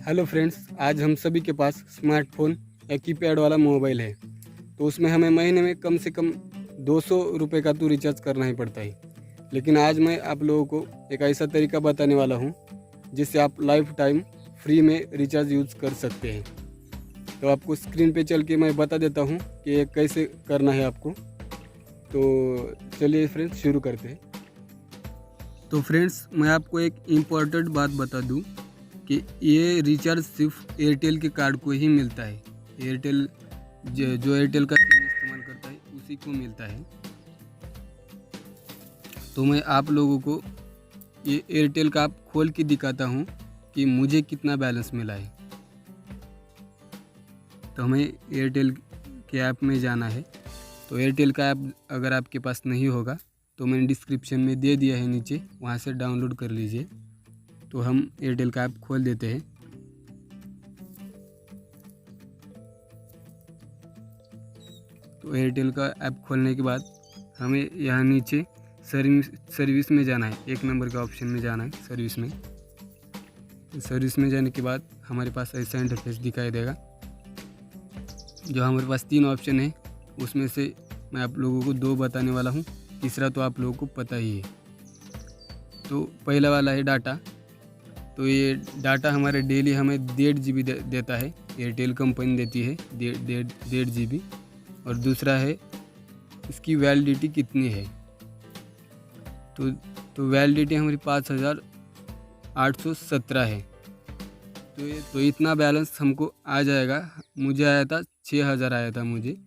Hello friends, आज हम सभी के पास स्मार्टफोन या कीपैड वाला मोबाइल है। तो उसमें हमें महीने में कम से कम 200 रुपये का तो रिचार्ज करना ही पड़ता है। लेकिन आज मैं आप लोगों को एक ऐसा तरीका बताने वाला हूँ जिससे आप लाइफ टाइम फ्री में रिचार्ज यूज़ कर सकते हैं। तो आपको स्क्रीन पे चल के मैं बता देता हूँ कि ये कैसे करना है आपको। तो चलिए फ्रेंड्स, शुरू करते हैं। तो फ्रेंड्स, मैं आपको एक इम्पॉर्टेंट बात बता दूँ कि ये रिचार्ज सिर्फ एयरटेल के कार्ड को ही मिलता है। एयरटेल जो एयरटेल का सिम इस्तेमाल करता है उसी को मिलता है। तो मैं आप लोगों को ये एयरटेल का ऐप खोल के दिखाता हूँ कि मुझे कितना बैलेंस मिला है। तो हमें एयरटेल के ऐप में जाना है। तो एयरटेल का ऐप अगर आपके पास नहीं होगा तो मैंने डिस्क्रिप्शन में दे दिया है नीचे, वहाँ से डाउनलोड कर लीजिए। तो हम एयरटेल का ऐप खोल देते हैं। तो एयरटेल का ऐप खोलने के बाद हमें यहाँ नीचे सर्विस में जाना है। 1 नंबर के ऑप्शन में जाना है, सर्विस में। तो सर्विस में जाने के बाद हमारे पास ऐसा इंटरफेस दिखाई देगा। जो हमारे पास 3 ऑप्शन है उसमें से मैं आप लोगों को 2 बताने वाला हूँ, तीसरा तो आप लोगों को पता ही है। तो पहला वाला है डाटा। तो ये डाटा हमारे डेली हमें 1.5 GB देता है, एयरटेल कंपनी देती है 1.5 GB। और दूसरा है इसकी वैलिडिटी कितनी है। तो वैलिडिटी हमारी 5817 है। तो इतना बैलेंस हमको आ जाएगा। मुझे आया था 6000 आया था मुझे।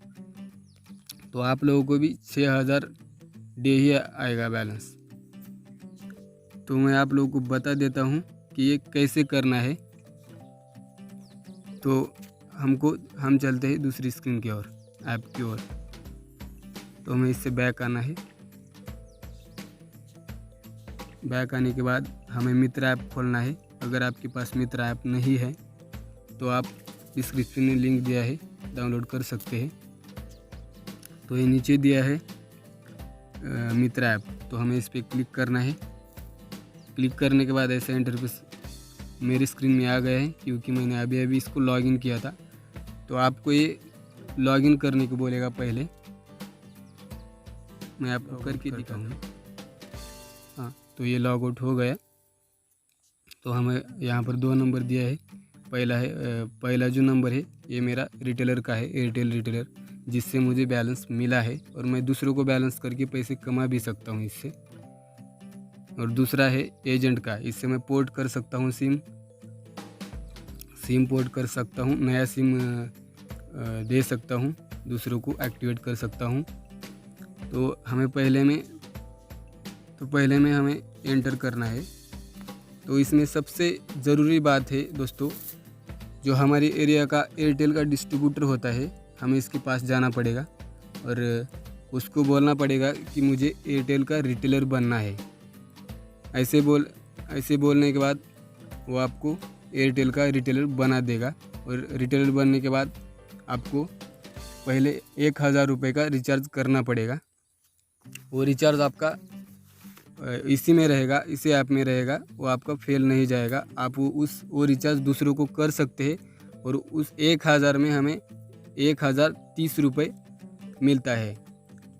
तो आप लोगों को भी 6000 डे ही आएगा बैलेंस। तो मैं आप लोगों को बता देता हूँ कि ये कैसे करना है। तो हम चलते हैं दूसरी स्क्रीन की ओर, ऐप की ओर। तो हमें इससे बैक आना है। बैक आने के बाद हमें मित्र ऐप खोलना है। अगर आपके पास मित्र ऐप नहीं है तो आप डिस्क्रिप्शन में लिंक दिया है, डाउनलोड कर सकते हैं। तो ये नीचे दिया है मित्र ऐप, तो हमें इस पर क्लिक करना है। क्लिक करने के बाद ऐसा इंटरफेस मेरी स्क्रीन में आ गया है, क्योंकि मैंने अभी इसको लॉगिन किया था। तो आपको ये लॉगिन करने को बोलेगा। पहले मैं आपको करके दिखाऊंगा। हाँ, तो ये लॉग आउट हो गया। तो हमें यहाँ पर 2 नंबर दिया है। पहला जो नंबर है ये मेरा रिटेलर का है, एयरटेल रिटेलर, जिससे मुझे बैलेंस मिला है और मैं दूसरों को बैलेंस करके पैसे कमा भी सकता हूँ इससे। और दूसरा है एजेंट का, इससे मैं पोर्ट कर सकता हूँ सिम पोर्ट कर सकता हूँ, नया सिम दे सकता हूँ, दूसरों को एक्टिवेट कर सकता हूँ। तो पहले में हमें एंटर करना है। तो इसमें सबसे ज़रूरी बात है दोस्तों, जो हमारे एरिया का एयरटेल का डिस्ट्रीब्यूटर होता है, हमें इसके पास जाना पड़ेगा और उसको बोलना पड़ेगा कि मुझे एयरटेल का रिटेलर बनना है। ऐसे बोलने के बाद वो आपको एयरटेल का रिटेलर बना देगा। और रिटेलर बनने के बाद आपको पहले 1000 रुपये का रिचार्ज करना पड़ेगा। वो रिचार्ज आपका इसी में रहेगा, इसी ऐप में रहेगा, वो आपका फेल नहीं जाएगा। आप वो रिचार्ज दूसरों को कर सकते हैं। और उस 1000 में हमें 1030 रुपये मिलता है।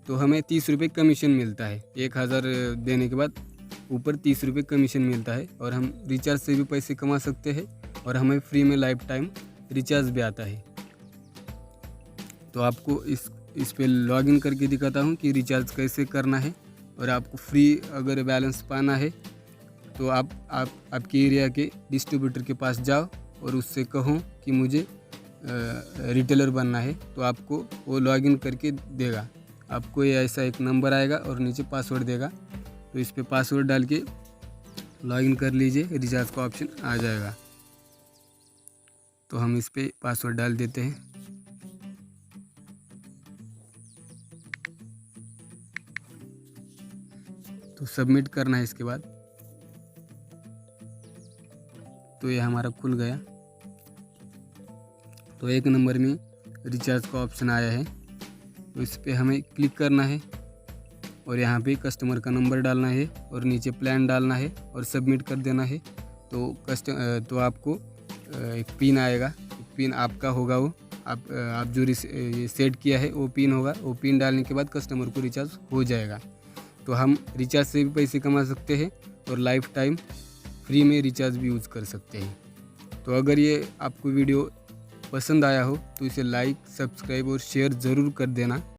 तो हमें 30 रुपये कमीशन मिलता है। 1000 देने के बाद ऊपर 30 रुपये कमीशन मिलता है। और हम रिचार्ज से भी पैसे कमा सकते हैं और हमें फ्री में लाइफ टाइम रिचार्ज भी आता है। तो आपको इस पे लॉगिन करके दिखाता हूँ कि रिचार्ज कैसे करना है। और आपको फ्री अगर बैलेंस पाना है तो आपके एरिया के डिस्ट्रीब्यूटर के पास जाओ और उससे कहो कि मुझे रिटेलर बनना है। तो आपको वो लॉगिन करके देगा। आपको ये ऐसा एक नंबर आएगा और नीचे पासवर्ड देगा। तो इस पे पासवर्ड डाल के लॉगिन कर लीजिए, रिचार्ज का ऑप्शन आ जाएगा। तो हम इस पे पासवर्ड डाल देते हैं। तो सबमिट करना है इसके बाद। तो ये हमारा खुल गया। तो 1 नंबर में रिचार्ज का ऑप्शन आया है, तो इस पर हमें क्लिक करना है और यहाँ पे कस्टमर का नंबर डालना है और नीचे प्लान डालना है और सबमिट कर देना है। तो आपको एक पिन आएगा, पिन आपका होगा, वो आप जो ये सेट किया है वो पिन होगा। वो पिन डालने के बाद कस्टमर को रिचार्ज हो जाएगा। तो हम रिचार्ज से भी पैसे कमा सकते हैं और लाइफ टाइम फ्री में रिचार्ज भी यूज़ कर सकते हैं। तो अगर ये आपको वीडियो पसंद आया हो तो इसे लाइक, सब्सक्राइब और शेयर ज़रूर कर देना।